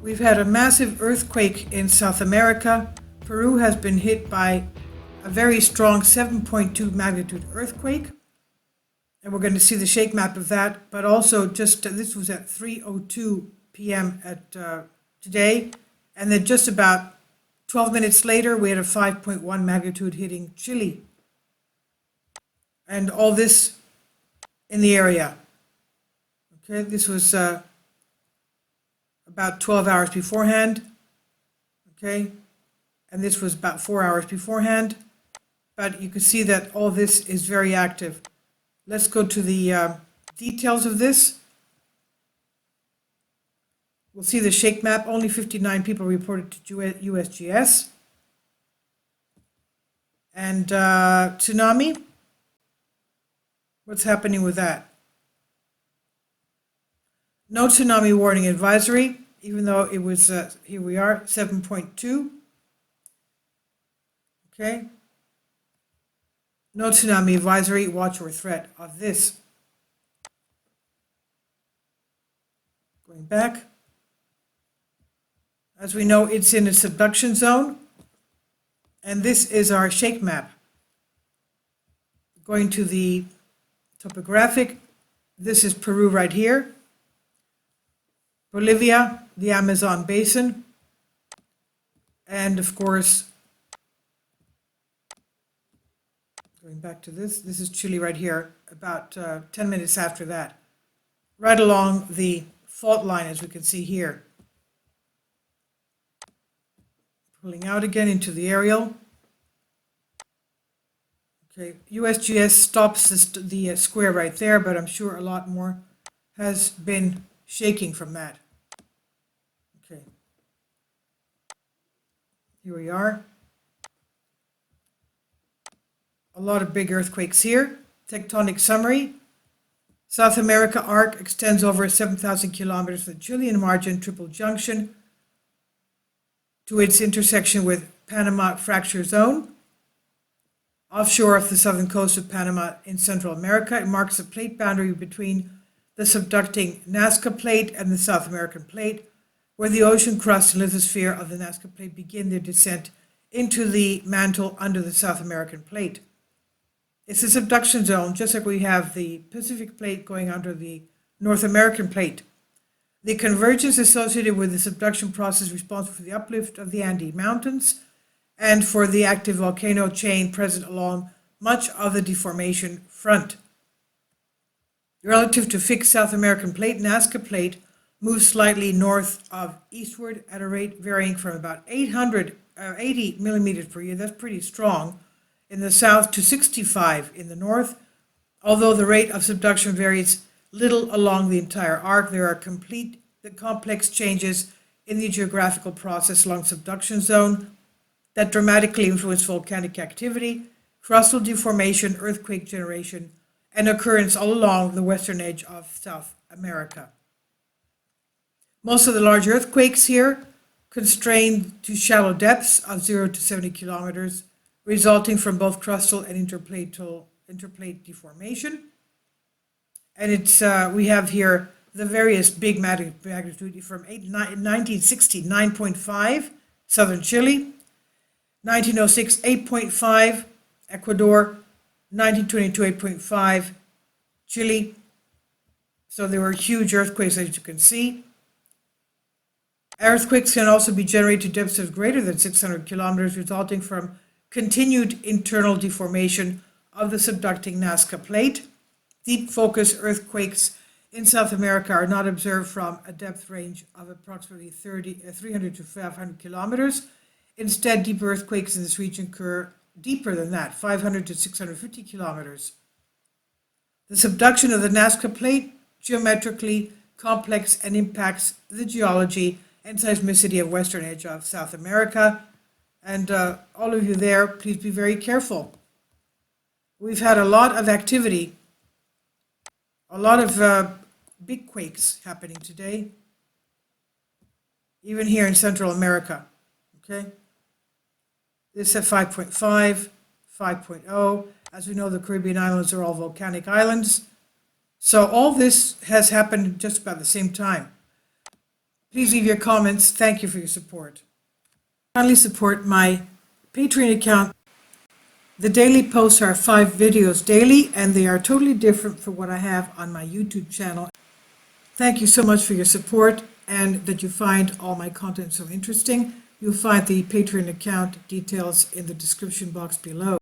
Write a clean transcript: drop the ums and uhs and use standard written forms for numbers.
We've had a massive earthquake in South America. Peru has been hit by a very strong 7.2 magnitude earthquake. And we're going to see the shake map of that. But also this was at 3:02 p.m. at today. And then just about 12 minutes later, we had a 5.1 magnitude hitting Chile. And all this in the area. Okay, this was about 12 hours beforehand. Okay, and this was about 4 hours beforehand. But you can see that all this is very active. Let's go to the details of this. We'll see the shake map. Only 59 people reported to USGS. And tsunami. What's happening with that? No tsunami warning advisory, even though it was, here we are, 7.2. Okay. No tsunami advisory, watch or threat of this. Going back. As we know, it's in a subduction zone. And this is our shake map. Going to the topographic, this is Peru right here. Bolivia, the Amazon basin. And of course, going back to this is Chile right here, about 10 minutes after that. Right along the fault line, as we can see here. Pulling out again into the aerial. Okay, USGS stops the square right there, but I'm sure a lot more has been shaking from that. Okay. Here we are. A lot of big earthquakes here. Tectonic summary. South America arc extends over 7,000 kilometers from the Chilean margin triple junction to its intersection with Panama fracture zone. Offshore of the southern coast of Panama in Central America, it marks a plate boundary between the subducting Nazca Plate and the South American Plate, where the ocean crust and lithosphere of the Nazca Plate begin their descent into the mantle under the South American Plate. It's a subduction zone, just like we have the Pacific Plate going under the North American Plate. The convergence associated with the subduction process responsible for the uplift of the Andes Mountains and for the active volcano chain present along much of the deformation front. Relative to fixed South American Plate, Nazca Plate moves slightly north of eastward at a rate varying from about 80 millimeters per year, that's pretty strong, in the south to 65 in the north. Although the rate of subduction varies little along the entire arc, there are complex changes in the geographical process along subduction zone that dramatically influence volcanic activity, crustal deformation, earthquake generation, and occurrence all along the western edge of South America. Most of the large earthquakes here constrained to shallow depths of 0 to 70 kilometers, resulting from both crustal and interplate deformation. And it's we have here the various big magnitude from 1960, 9.5, southern Chile, 1906, 8.5, Ecuador, 1922, 8.5, Chile. So there were huge earthquakes, as you can see. Earthquakes can also be generated to depths of greater than 600 kilometers, resulting from continued internal deformation of the subducting Nazca Plate. Deep focus earthquakes in South America are not observed from a depth range of approximately 300 to 500 kilometers. Instead, deep earthquakes in this region occur deeper than that, 500 to 650 kilometers. The subduction of the Nazca Plate geometrically complex and impacts the geology and seismicity of western edge of South America. And all of you there, please be very careful. We've had a lot of activity, a lot of big quakes happening today, even here in Central America, okay? This is 5.5, 5.0. As we know, the Caribbean islands are all volcanic islands. So all this has happened just about the same time. Please leave your comments. Thank you for your support. Kindly support my Patreon account. The daily posts are 5 videos daily, and they are totally different from what I have on my YouTube channel. Thank you so much for your support and that you find all my content so interesting. You'll find the Patreon account details in the description box below.